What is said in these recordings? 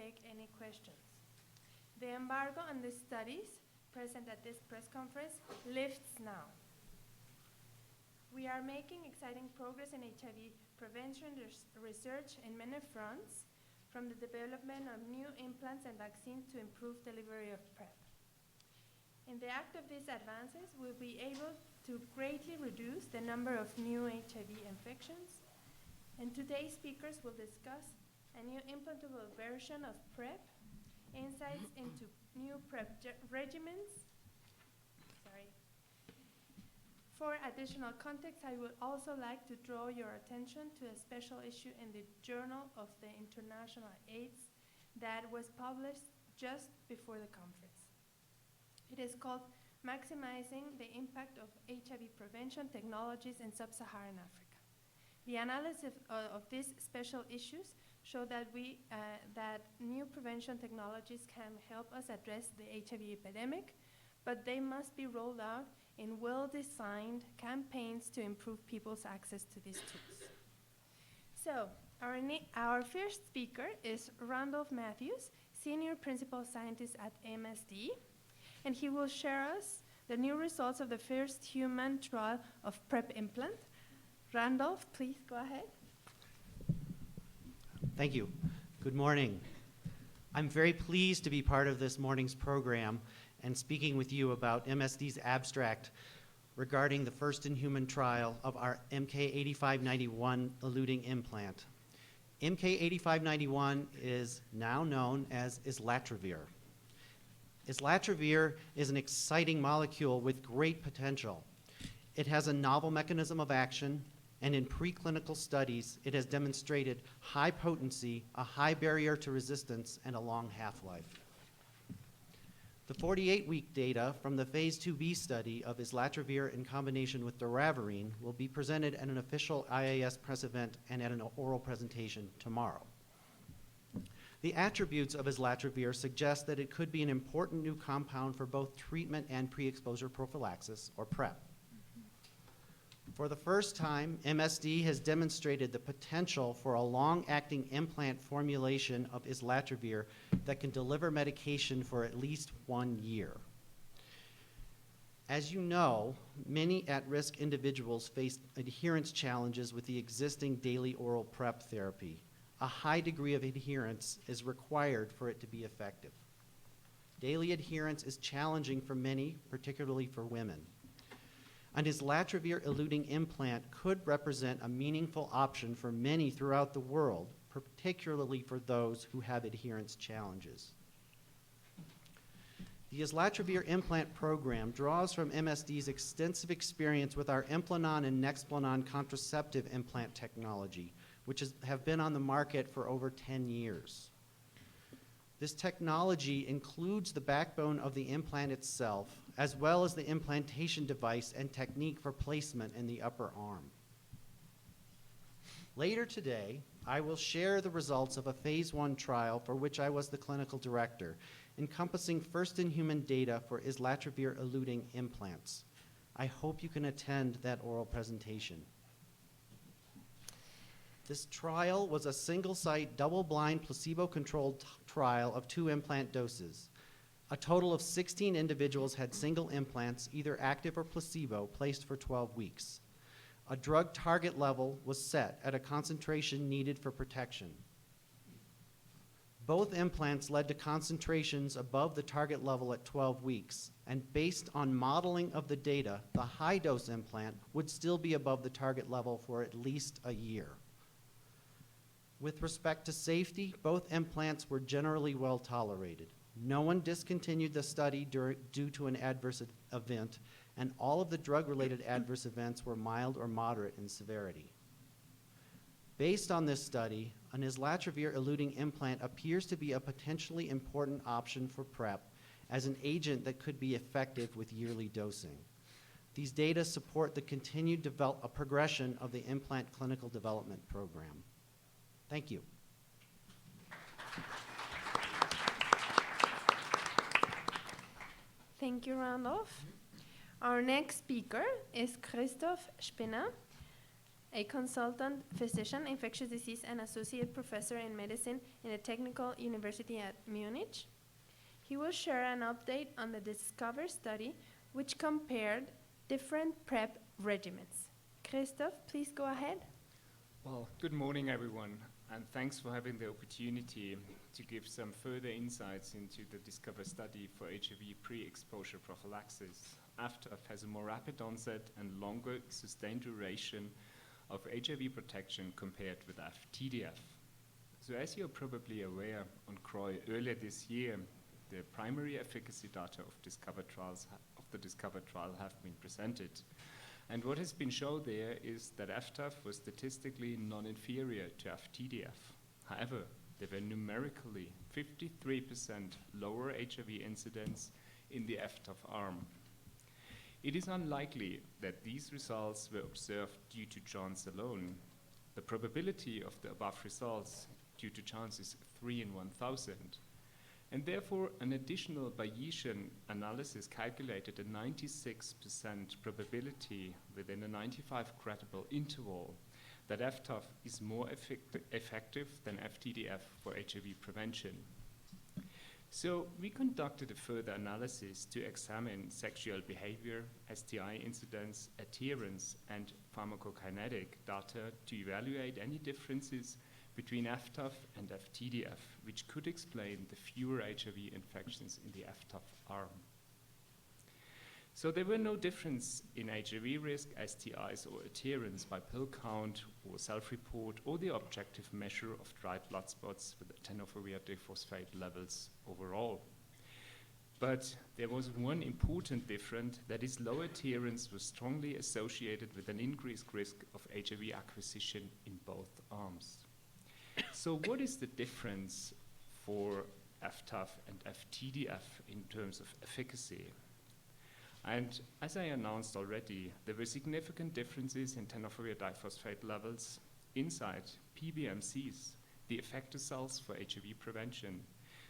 take any questions. The embargo on the studies present at this press conference lifts now. We are making exciting progress in HIV prevention research in many fronts, from the development of new implants and vaccines to improve delivery of PrEP. In the act of these advances, we'll be able to greatly reduce the number of new HIV infections, and today's speakers will discuss a new implantable version of PrEP, insights into new PrEP regimens. For additional context, I would also like to draw your attention to a special issue in the Journal of the International AIDS that was published just before the conference. It is called Maximizing the Impact of HIV Prevention Technologies in Sub-Saharan Africa. The analysis of these special issues show that that new prevention technologies can help us address the HIV epidemic, but they must be rolled out in well-designed campaigns to improve people's access to these tools. So, our first speaker is Randolph Matthews, Senior Principal Scientist at MSD, and he will share us the new results of the first human trial of PrEP implant. Randolph, please go ahead. Thank you. Good morning. I'm very pleased to be part of this morning's program and speaking with you about MSD's abstract regarding the first-in-human trial of our MK-8591 eluting implant. MK-8591 is now known as islatravir. Islatravir is an exciting molecule with great potential. It has a novel mechanism of action, and in preclinical studies, it has demonstrated high potency, a high barrier to resistance, and a long half-life. The 48-week data from the phase 2b study of islatravir in combination with doravirine will be presented at an official IAS press event and at an oral presentation tomorrow. The attributes of islatravir suggest that it could be an important new compound for both treatment and pre-exposure prophylaxis, or PrEP. For the first time, MSD has demonstrated the potential for a long-acting implant formulation of islatravir that can deliver medication for at least 1 year. As you know, many at-risk individuals face adherence challenges with the existing daily oral PrEP therapy. A high degree of adherence is required for it to be effective. Daily adherence is challenging for many, particularly for women. An islatravir-eluting implant could represent a meaningful option for many throughout the world, particularly for those who have adherence challenges. The islatravir implant program draws from MSD's extensive experience with our Implanon and Nexplanon contraceptive implant technology, which have been on the market for over 10 years. This technology includes the backbone of the implant itself, as well as the implantation device and technique for placement in the upper arm. Later today, I will share the results of a phase 1 trial for which I was the clinical director, encompassing first-in-human data for islatravir-eluting implants. I hope you can attend that oral presentation. This trial was a single-site, double-blind, placebo-controlled trial of 2 implant doses. A total of 16 individuals had single implants, either active or placebo, placed for 12 weeks. A drug target level was set at a concentration needed for protection. Both implants led to concentrations above the target level at 12 weeks, and based on modeling of the data, the high-dose implant would still be above the target level for at least a year. With respect to safety, both implants were generally well tolerated. No one discontinued the study due to an adverse event, and all of the drug-related adverse events were mild or moderate in severity. Based on this study, an islatravir-eluting implant appears to be a potentially important option for PrEP as an agent that could be effective with yearly dosing. These data support the continued progression of the implant clinical development program. Thank you. Thank you, Randolph. Our next speaker is Christoph Spinner, a consultant physician, infectious disease, and associate professor in medicine in the Technical University at Munich. He will share an update on the Discover study, which compared different PrEP regimens. Christoph, please go ahead. Well, good morning, everyone, and thanks for having the opportunity to give some further insights into the Discover study for HIV pre-exposure prophylaxis. AFTAF has a more rapid onset and longer sustained duration of HIV protection compared with FTDF. So as you're probably aware, on CROI earlier this year, the primary efficacy data of the Discover trial have been presented. And what has been shown there is that FTAF was statistically non-inferior to FTDF. However, there were numerically 53% lower HIV incidence in the FTAF arm. It is unlikely that these results were observed due to chance alone. The probability of the above results due to chance is 3 in 1,000. And therefore, an additional Bayesian analysis calculated a 96% probability within a 95 credible interval that FTAF is more effective than FTDF for HIV prevention. So we conducted a further analysis to examine sexual behavior, STI incidence, adherence, and pharmacokinetic data to evaluate any differences between FTAF and FTDF, which could explain the fewer HIV infections in the FTAF arm. So there were no difference in HIV risk, STIs, or adherence by pill count or self-report or the objective measure of dried blood spots with tenofovir diphosphate levels overall. But there was one important difference, that is low adherence was strongly associated with an increased risk of HIV acquisition in both arms. So what is the difference for FTAF and FTDF in terms of efficacy? And as I announced already, there were significant differences in tenofovir diphosphate levels inside PBMCs, the effector cells for HIV prevention,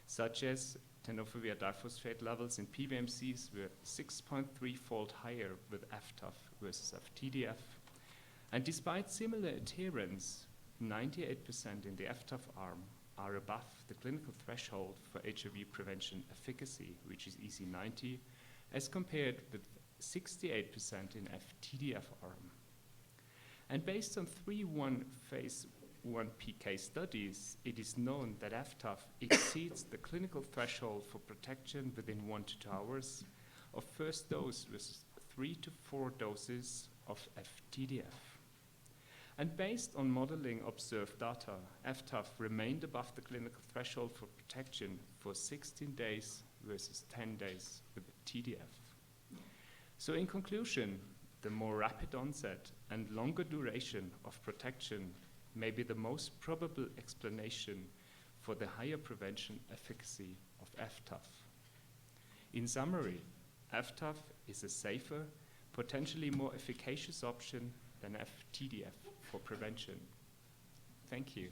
such as tenofovir diphosphate levels in PBMCs were 6.3-fold higher with FTAF versus FTDF. And despite similar adherence, 98% in the FTAF arm are above the clinical threshold for HIV prevention efficacy, which is EC90, as compared with 68% in FTDF arm. And based on 3 phase 1 PK studies, it is known that FTAF exceeds the clinical threshold for protection within 1 to 2 hours of first dose versus 3 to 4 doses of FTDF. And based on modeling observed data, FTAF remained above the clinical threshold for protection for 16 days versus 10 days with TDF. So in conclusion, the more rapid onset and longer duration of protection may be the most probable explanation for the higher prevention efficacy of FTAF. In summary, FTAF is a safer, potentially more efficacious option than FTDF for prevention. Thank you.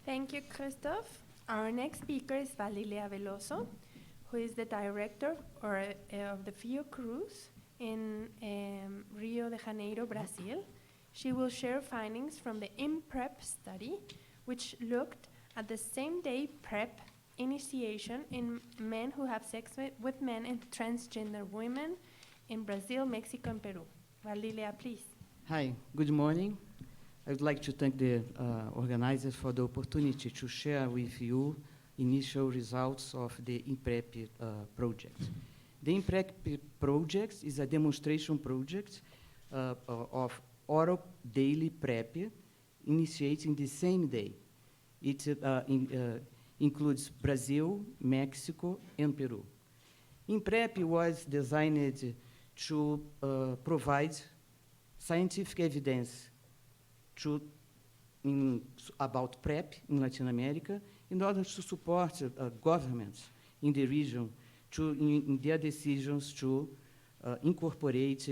Thank you, Christoph. Our next speaker is Valilia Veloso, who is the director of the Fiocruz in Rio de Janeiro, Brazil. She will share findings from the IMPREP study, which looked at the same-day PrEP initiation in men who have sex with men and transgender women in Brazil, Mexico, and Peru. Valilia, please. Hi, good morning. I would like to thank the organizers for the opportunity to share with you initial results of the IMPREP project. The IMPREP project is a demonstration project of oral daily PrEP initiating the same day. It includes Brazil, Mexico, and Peru. IMPREP was designed to provide scientific evidence about PrEP in Latin America in order to support governments in the region in their decisions to incorporate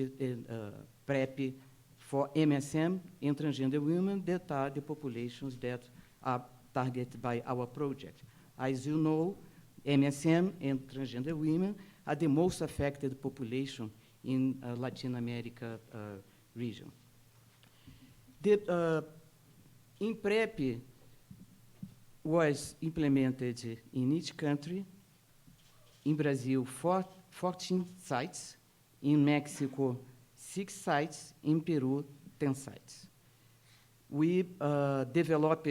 PrEP for MSM and transgender women that are the populations that are targeted by our project. As you know, MSM and transgender women are the most affected population in Latin America region. The INPREP was implemented in each country. In Brazil, 14 sites. In Mexico, 6 sites. In Peru, 10 sites. We developed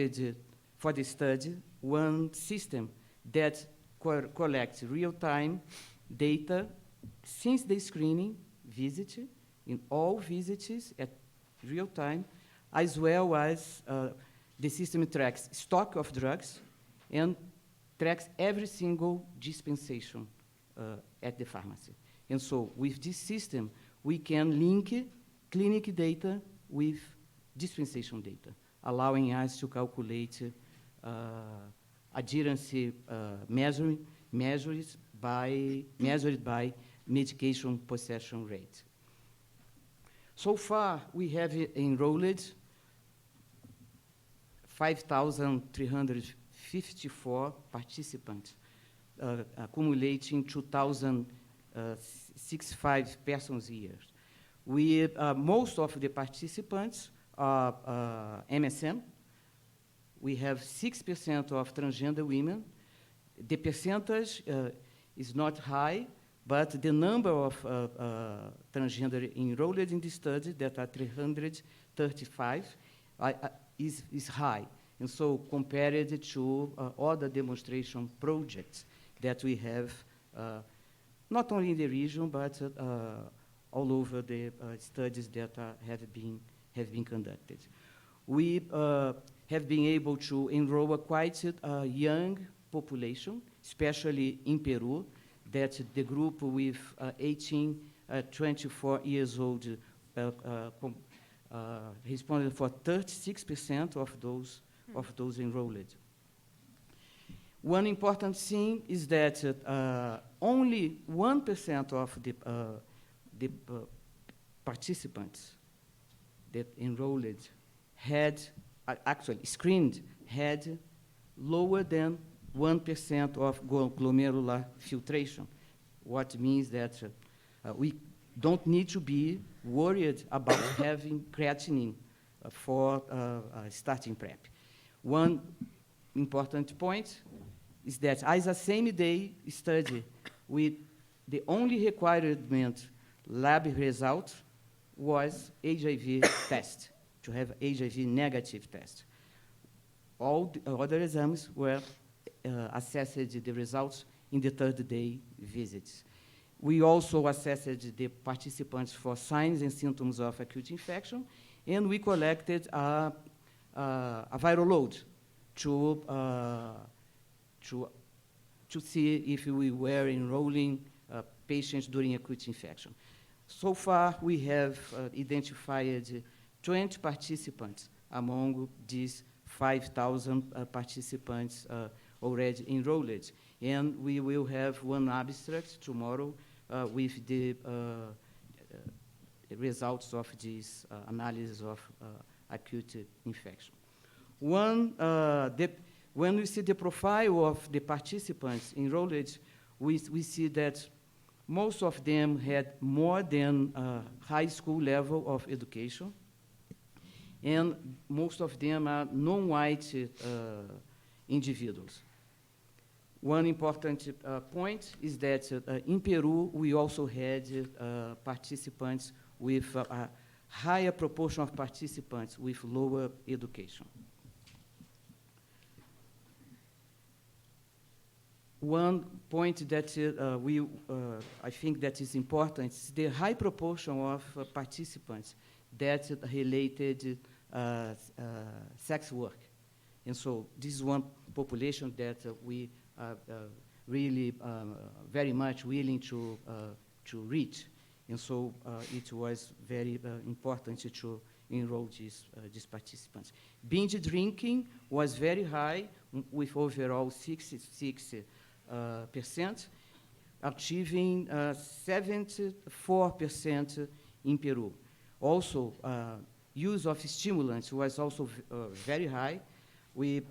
for the study one system that collects real-time data since the screening visit, in all visits at real time, as well as the system tracks stock of drugs and tracks every single dispensation at the pharmacy. And so with this system, we can link clinic data with dispensation data, allowing us to calculate adherence measured by medication possession rate. So far, we have enrolled 5,354 participants, accumulating 2,065 persons years. Most of the participants are MSM. We have 6% of transgender women. The percentage is not high, but the number of transgender enrolled in the study, that are 335, is high. And so compared to other demonstration projects that we have, not only in the region, but all over the studies that have been conducted. We have been able to enroll a quite young population, especially in Peru, that the group with 18, 24 years old responded for 36% of those enrolled. One important thing is that only 1% of the participants that enrolled had, actually screened, had lower than 1% of glomerular filtration, what means that we don't need to be worried about having creatinine for starting PrEP. One important point is that as a same-day study, with the only requirement lab result was HIV test, to have HIV negative test. All the other exams were assessed the results in the third day visits. We also assessed the participants for signs and symptoms of acute infection, and we collected a viral load to see if we were enrolling patients during acute infection. So far, we have identified 20 participants among these 5,000 participants already enrolled. And we will have one abstract tomorrow with the results of this analysis of acute infection. When we see the profile of the participants enrolled, we see that most of them had more than high school level of education, and most of them are non-white individuals. One important point is that in Peru, we also had participants with a higher proportion of participants with lower education. One point that I think that is important is the high proportion of participants that related sex work. And so this is one population that we are really very much willing to reach. And so it was very important to enroll these participants. Binge drinking was very high, with overall 66%, achieving 74% in Peru. Also, use of stimulants was also very high. We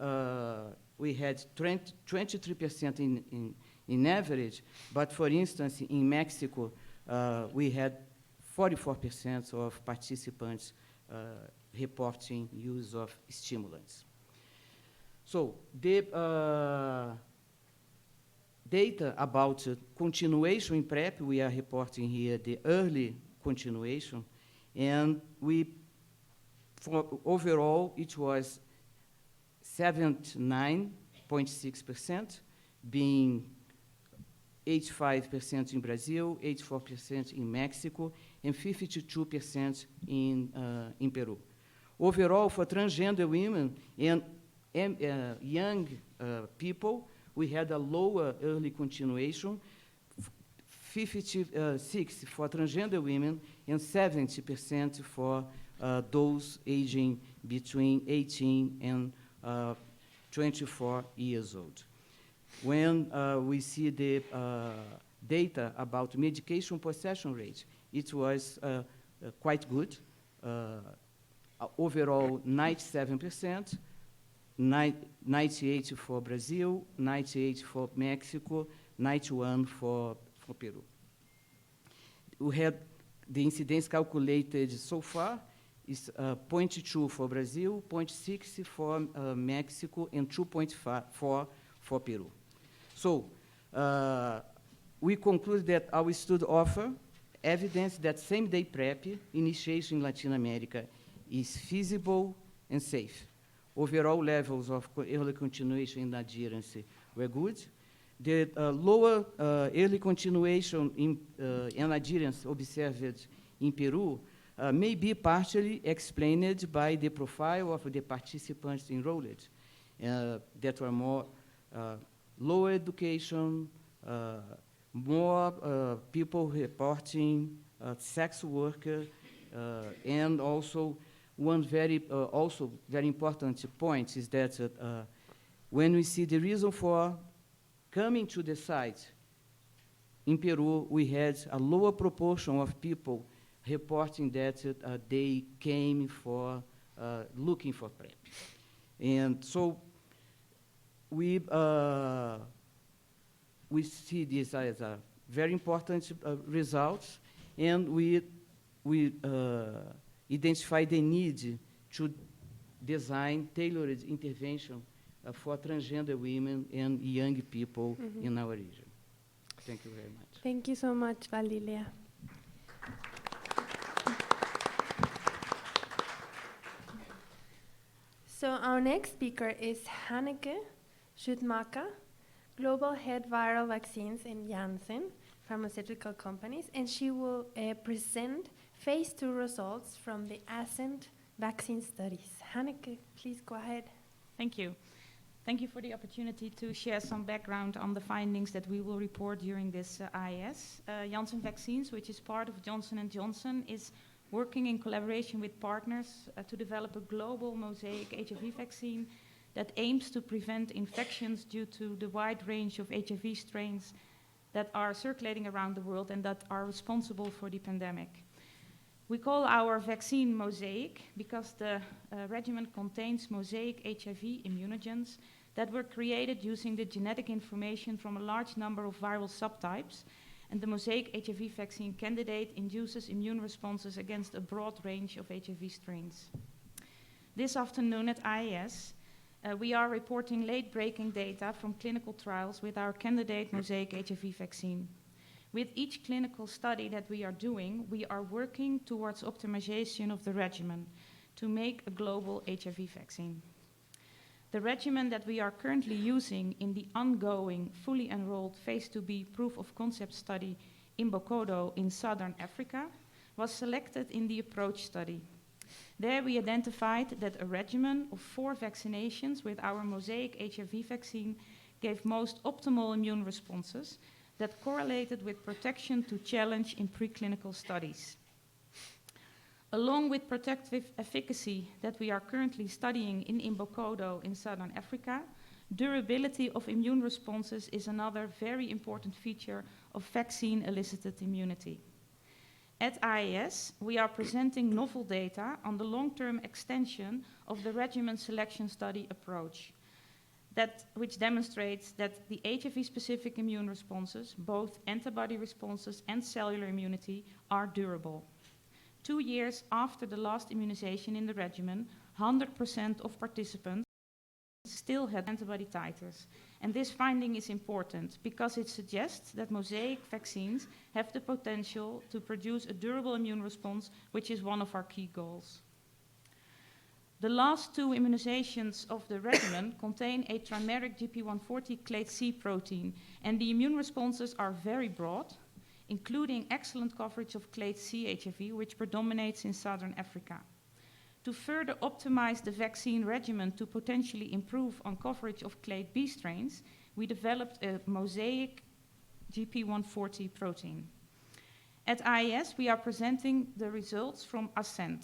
had 23% in in average, but for instance, in Mexico, we had 44% of participants reporting use of stimulants. So the data about continuation in PrEP, we are reporting here the early continuation, and for overall, it was 79.6%, being 85% in Brazil, 84% in Mexico, and 52% in Peru. Overall, for transgender women and young people, we had a lower early continuation, 56 for transgender women and 70% for those aging between 18 and 24 years old. When we see the data about medication possession rate, it was quite good. Overall, 97%, 98 for Brazil, 98 for Mexico, 91 for Peru. We had the incidence calculated so far is 0.2 for Brazil, 0.6 for Mexico, and 2.5 for Peru. So we conclude that our study offers evidence that same-day PrEP initiation in Latin America is feasible and safe. Overall levels of early continuation and adherence were good. The lower early continuation and adherence observed in Peru may be partially explained by the profile of the participants enrolled that were more lower education, more people reporting sex worker, and also one also very important point is that when we see the reason for coming to the site, in Peru, we had a lower proportion of people reporting that they came for looking for PrEP. And so we see this as a very important result, and we identify the need to design tailored intervention for transgender women and young people in our region. Thank you very much. Thank you so much, Valilia. So our next speaker is Hanneke Schumacher, Global Head Viral Vaccines in Janssen Pharmaceutical Companies, and she will present phase 2 results from the ASCENT vaccine studies. Hanneke, please go ahead. Thank you. Thank you for the opportunity to share some background on the findings that we will report during this IAS. Janssen Vaccines, which is part of Johnson & Johnson, is working in collaboration with partners to develop a global mosaic HIV vaccine that aims to prevent infections due to the wide range of HIV strains that are circulating around the world and that are responsible for the pandemic. We call our vaccine mosaic because the regimen contains mosaic HIV immunogens that were created using the genetic information from a large number of viral subtypes, and the mosaic HIV vaccine candidate induces immune responses against a broad range of HIV strains. This afternoon at IAS, we are reporting late-breaking data from clinical trials with our candidate mosaic HIV vaccine. With each clinical study that we are doing, we are working towards optimization of the regimen to make a global HIV vaccine. The regimen that we are currently using in the ongoing, fully enrolled phase 2b proof of concept study in Bokodo in Southern Africa was selected in the approach study. There we identified that a regimen of 4 vaccinations with our mosaic HIV vaccine gave most optimal immune responses that correlated with protection to challenge in preclinical studies. Along with protective efficacy that we are currently studying in Imbokodo in Southern Africa, durability of immune responses is another very important feature of vaccine-elicited immunity. At IAS, we are presenting novel data on the long-term extension of the regimen selection study approach. which demonstrates that the HIV-specific immune responses, both antibody responses and cellular immunity, are durable. 2 years after the last immunization in the regimen, 100% of participants still had antibody titers. And this finding is important because it suggests that mosaic vaccines have the potential to produce a durable immune response, which is one of our key goals. The last 2 immunizations of the regimen contain a trimeric GP140 clade C protein, and the immune responses are very broad, including excellent coverage of clade C HIV, which predominates in Southern Africa. To further optimize the vaccine regimen to potentially improve on coverage of clade B strains, we developed a mosaic GP140 protein. At IAS, we are presenting the results from ASCENT,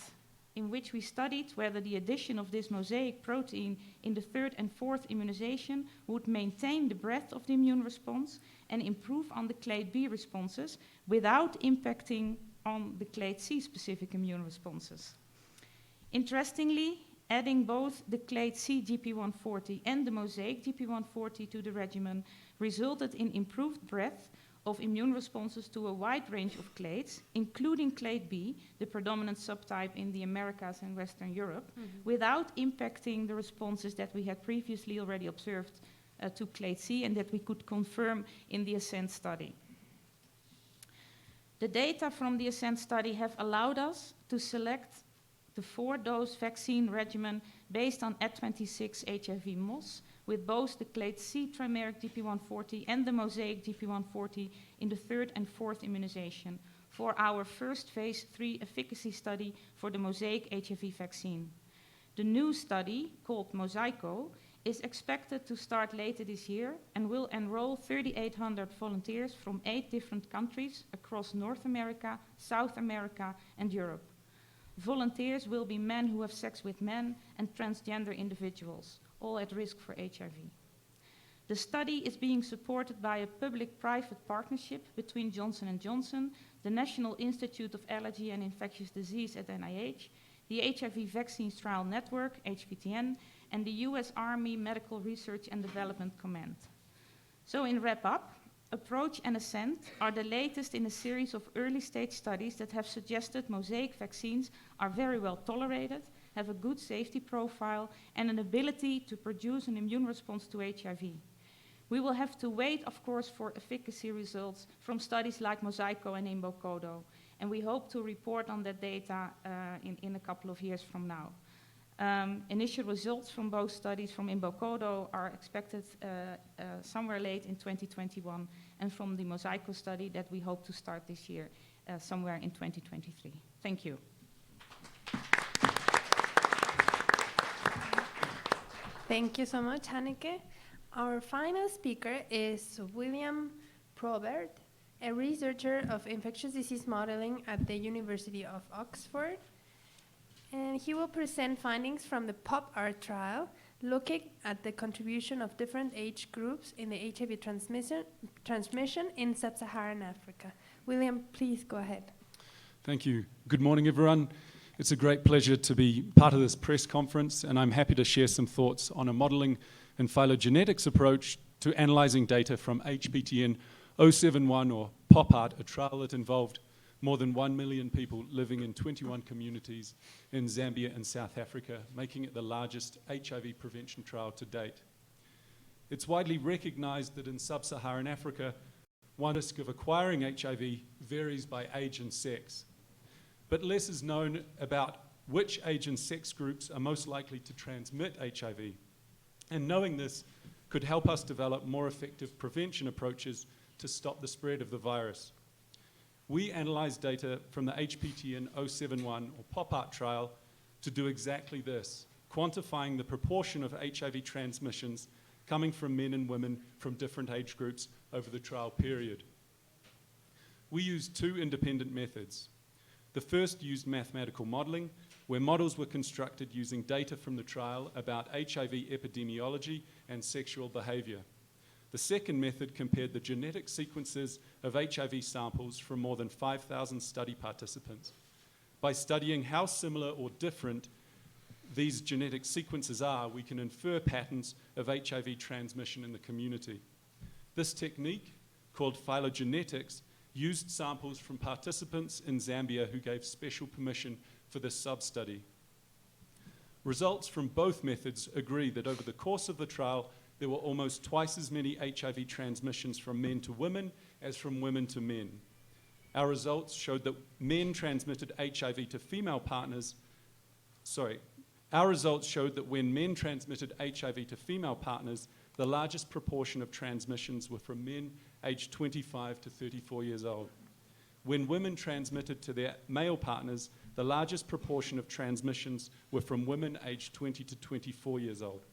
in which we studied whether the addition of this mosaic protein in the 3rd and 4th immunization would maintain the breadth of the immune response and improve on the clade B responses without impacting on the clade C specific immune responses. Interestingly, adding both the clade C GP140 and the mosaic GP140 to the regimen resulted in improved breadth of immune responses to a wide range of clades, including clade B, the predominant subtype in the Americas and Western Europe, without impacting the responses that we had previously already observed to clade C and that we could confirm in the ASCENT study. The data from the ASCENT study have allowed us to select the 4-dose vaccine regimen based on At26 HIV MOS, with both the clade C trimeric GP140 and the mosaic GP140 in the 3rd and 4th immunization for our first phase 3 efficacy study for the mosaic HIV vaccine. The new study, called Mosaico, is expected to start later this year and will enroll 3,800 volunteers from 8 different countries across North America, South America, and Europe. Volunteers will be men who have sex with men and transgender individuals, all at risk for HIV. The study is being supported by a public-private partnership between Johnson & Johnson, the National Institute of Allergy and Infectious Disease at NIH, the HIV Vaccines Trial Network, HVTN, and the US Army Medical Research and Development Command. So in wrap-up, Approach and Ascent are the latest in a series of early-stage studies that have suggested mosaic vaccines are very well tolerated, have a good safety profile, and an ability to produce an immune response to HIV. We will have to wait, of course, for efficacy results from studies like Mosaico and Imbokodo, and we hope to report on that data in a couple of years from now. Initial results from both studies from Imbokodo are expected somewhere late in 2021, and from the Mosaico study that we hope to start this year, somewhere in 2023. Thank you. Thank you so much, Hanneke. Our final speaker is William Probert, a researcher of infectious disease modeling at the University of Oxford. And he will present findings from the POP-ART trial, looking at the contribution of different age groups in the HIV transmission in sub-Saharan Africa. William, please go ahead. Thank you. Good morning, everyone. It's a great pleasure to be part of this press conference, and I'm happy to share some thoughts on a modeling and phylogenetics approach to analyzing data from HPTN 071, or POP-ART, a trial that involved more than 1 million people living in 21 communities in Zambia and South Africa, making it the largest HIV prevention trial to date. It's widely recognized that in sub-Saharan Africa, one risk of acquiring HIV varies by age and sex. But less is known about which age and sex groups are most likely to transmit HIV. And knowing this could help us develop more effective prevention approaches to stop the spread of the virus. We analyzed data from the HPTN 071 or POP-ART trial to do exactly this, quantifying the proportion of HIV transmissions coming from men and women from different age groups over the trial period. We used 2 independent methods. The first used mathematical modeling, where models were constructed using data from the trial about HIV epidemiology and sexual behavior. The second method compared the genetic sequences of HIV samples from more than 5,000 study participants. By studying how similar or different these genetic sequences are, we can infer patterns of HIV transmission in the community. This technique, called phylogenetics, used samples from participants in Zambia who gave special permission for this sub-study. Results from both methods agree that over the course of the trial, there were almost twice as many HIV transmissions from men to women as from women to men. Our results showed that men transmitted HIV to female partners, our results showed that when men transmitted HIV to female partners, the largest proportion of transmissions were from men aged 25 to 34 years old. When women transmitted to their male partners, the largest proportion of transmissions were from women aged 20 to 24 years old.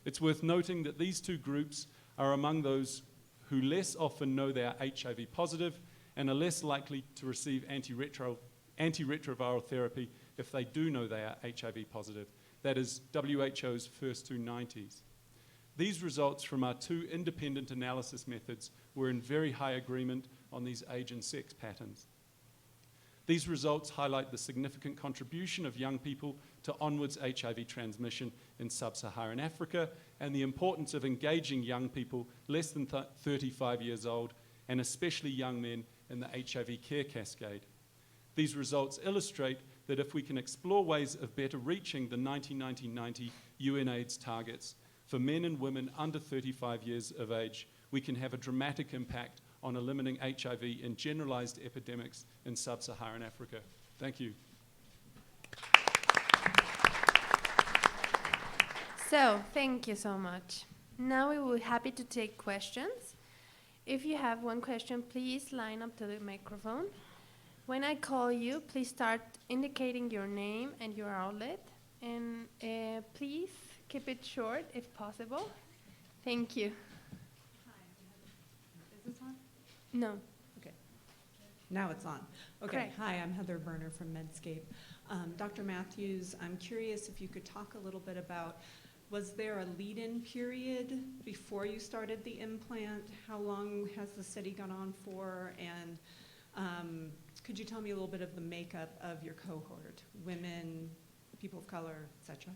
It's worth noting that these two groups are among those who less often know they are HIV positive and are less likely to receive antiretroviral therapy if they do know they are HIV positive. That is WHO's first two 90s. These results from our two independent analysis methods were in very high agreement on these age and sex patterns. These results highlight the significant contribution of young people to onwards HIV transmission in sub-Saharan Africa and the importance of engaging young people less than 35 years old and especially young men in the HIV care cascade. These results illustrate that if we can explore ways of better reaching the 1990 UNAIDS targets for men and women under 35 years of age, we can have a dramatic impact on eliminating HIV in generalized epidemics in sub-Saharan Africa. Thank you. So, thank you so much. Now we will be happy to take questions. If you have one question, please line up to the microphone. When I call you, please start indicating your name and your outlet. And please keep it short if possible. Thank you. Is this on? No. Okay. Now it's on. Okay. Correct. Hi, I'm Heather Berner from Medscape. Dr. Matthews, I'm curious if you could talk a little bit about, was there a lead-in period before you started the implant? How long has the study gone on for? And could you tell me a little bit of the makeup of your cohort? Women, people of color, et cetera?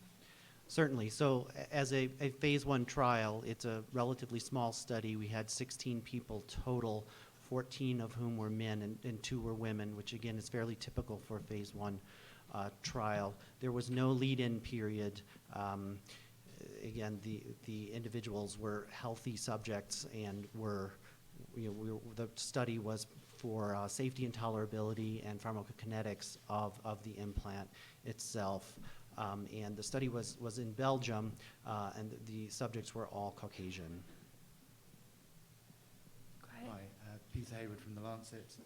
Certainly. So as a phase 1 trial, it's a relatively small study. We had 16 people total, 14 of whom were men and 2 were women, which again is fairly typical for a phase 1 trial. There was no lead-in period. Again, the individuals were healthy subjects and were, the study was for safety and tolerability and pharmacokinetics of the implant itself. And the study was in Belgium, and the subjects were all Caucasian. Go ahead. Hi, Peter Hayward from The Lancet.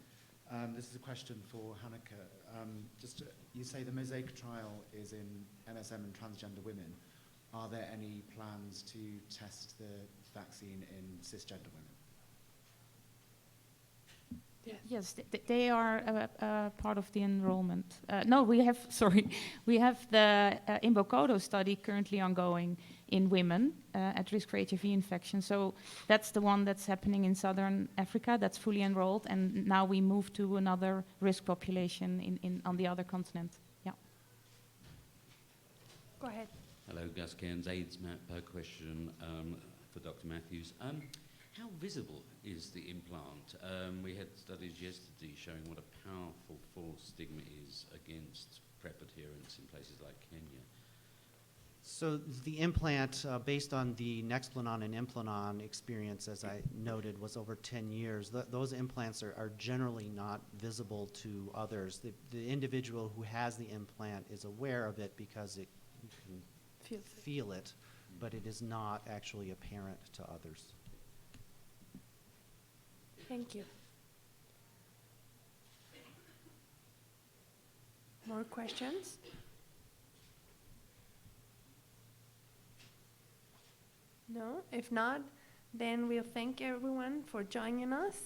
This is a question for Hanneke. You say the Mosaic trial is in MSM and transgender women. Are there any plans to test the vaccine in cisgender women? Yes, they are part of the enrollment. No, we have the Imbokodo study currently ongoing in women at risk for HIV infection. So that's the one that's happening in Southern Africa. That's fully enrolled, and now we move to another risk population on the other continent. Yeah. Go ahead. Hello, Gus Cairns, AIDS map question for Dr. Matthews. How visible is the implant? We had studies yesterday showing what a powerful false stigma is against PrEP adherence in places like Kenya. So the implant, based on the Nexplanon and Implanon experience, as I noted, was over 10 years. Those implants are generally not visible to others. The individual who has the implant is aware of it because you can feel it, but it is not actually apparent to others. Thank you. More questions? No? If not, then we'll thank everyone for joining us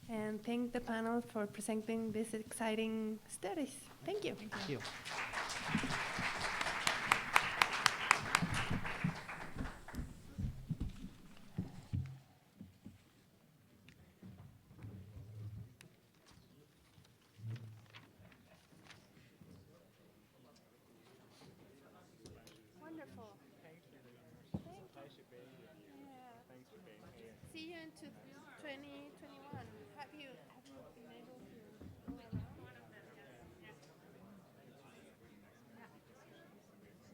and thank the panel for presenting these exciting studies. Thank you. Thank you. see you in 2021.